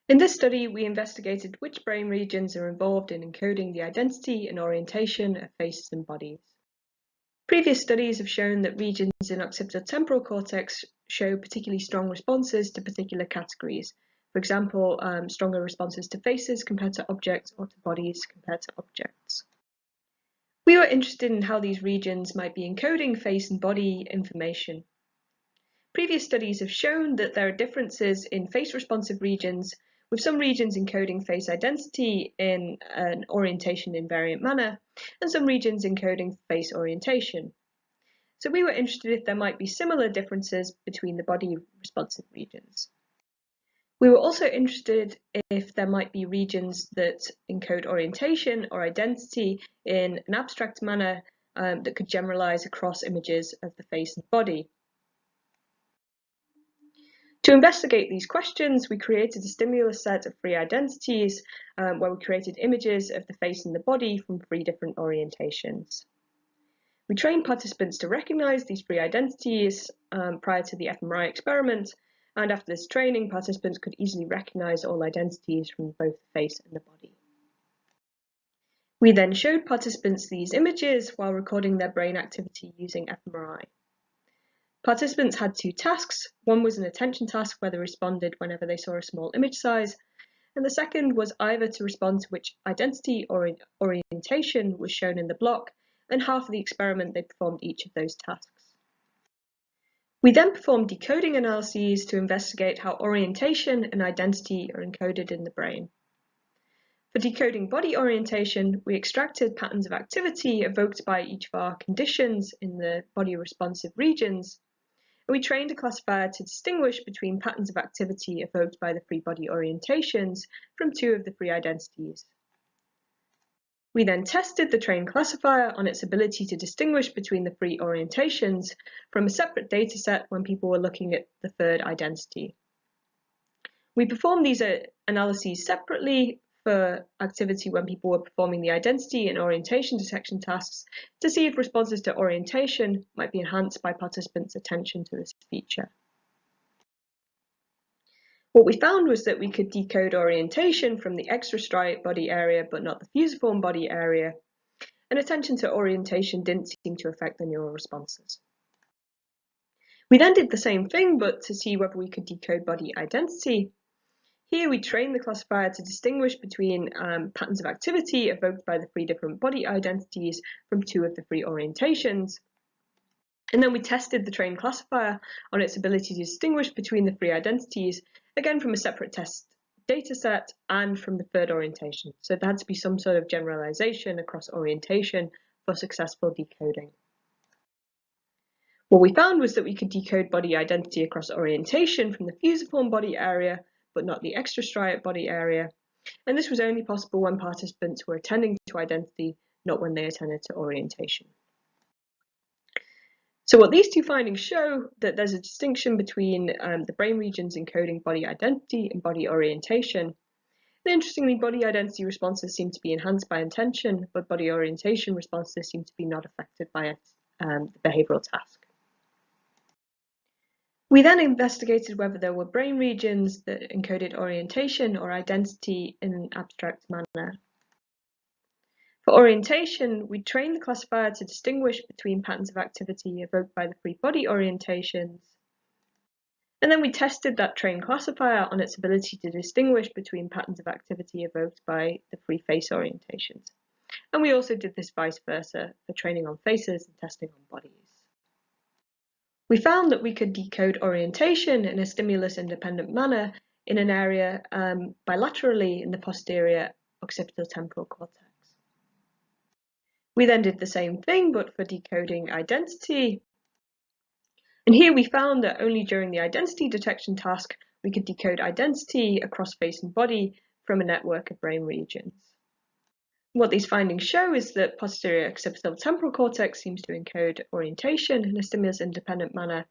In this study, we investigated which brain regions are involved in encoding the identity and orientation of faces and bodies. Previous studies have shown that regions in occipital temporal cortex show particularly strong responses to particular categories. For example, stronger responses to faces compared to objects or to bodies compared to objects. We were interested in how these regions might be encoding face and body information. Previous studies have shown that there are differences in face-responsive regions, with some regions encoding face identity in an orientation invariant manner, and some regions encoding face orientation. So we were interested if there might be similar differences between the body-responsive regions. We were also interested if there might be regions that encode orientation or identity in an abstract manner that could generalize across images of the face and body. To investigate these questions, we created a stimulus set of 3 identities where we created images of the face and the body from 3 different orientations. We trained participants to recognize these 3 identities prior to the fMRI experiment, and after this training, participants could easily recognize all identities from both the face and the body. We then showed participants these images while recording their brain activity using fMRI. Participants had 2 tasks. One was an attention task where they responded whenever they saw a small image size, and the second was either to respond to which identity or orientation was shown in the block, and half of the experiment they performed each of those tasks. We then performed decoding analyses to investigate how orientation and identity are encoded in the brain. For decoding body orientation, we extracted patterns of activity evoked by each of our conditions in the body-responsive regions, and we trained a classifier to distinguish between patterns of activity evoked by the 3 body orientations from 2 of the 3 identities. We then tested the trained classifier on its ability to distinguish between the 3 orientations from a separate dataset when people were looking at the 3rd identity. We performed these analyses separately for activity when people were performing the identity and orientation detection tasks to see if responses to orientation might be enhanced by participants' attention to this feature. What we found was that we could decode orientation from the extrastriate body area but not the fusiform body area, and attention to orientation didn't seem to affect the neural responses. We then did the same thing but to see whether we could decode body identity. Here we trained the classifier to distinguish between patterns of activity evoked by the 3 different body identities from 2 of the 3 orientations. And then we tested the trained classifier on its ability to distinguish between the 3 identities, again from a separate test dataset and from the 3rd orientation. So there had to be some sort of generalization across orientation for successful decoding. What we found was that we could decode body identity across orientation from the fusiform body area, but not the extrastriate body area. And this was only possible when participants were attending to identity, not when they attended to orientation. So what these 2 findings show that there's a distinction between the brain regions encoding body identity and body orientation. And interestingly, body identity responses seem to be enhanced by intention, but body orientation responses seem to be not affected by the behavioral task. We then investigated whether there were brain regions that encoded orientation or identity in an abstract manner. For orientation, we trained the classifier to distinguish between patterns of activity evoked by the 3 body orientations, and then we tested that trained classifier on its ability to distinguish between patterns of activity evoked by the 3 face orientations. And we also did this vice versa for training on faces and testing on bodies. We found that we could decode orientation in a stimulus-independent manner in an area bilaterally in the posterior occipital temporal cortex. We then did the same thing, but for decoding identity. And here we found that only during the identity detection task, we could decode identity across face and body from a network of brain regions. What these findings show is that posterior occipital temporal cortex seems to encode orientation in a stimulus-independent manner,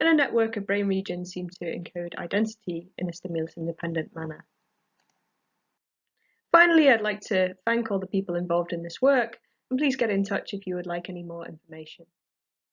and a network of brain regions seems to encode identity in a stimulus-independent manner. Finally, I'd like to thank all the people involved in this work, and please get in touch if you would like any more information.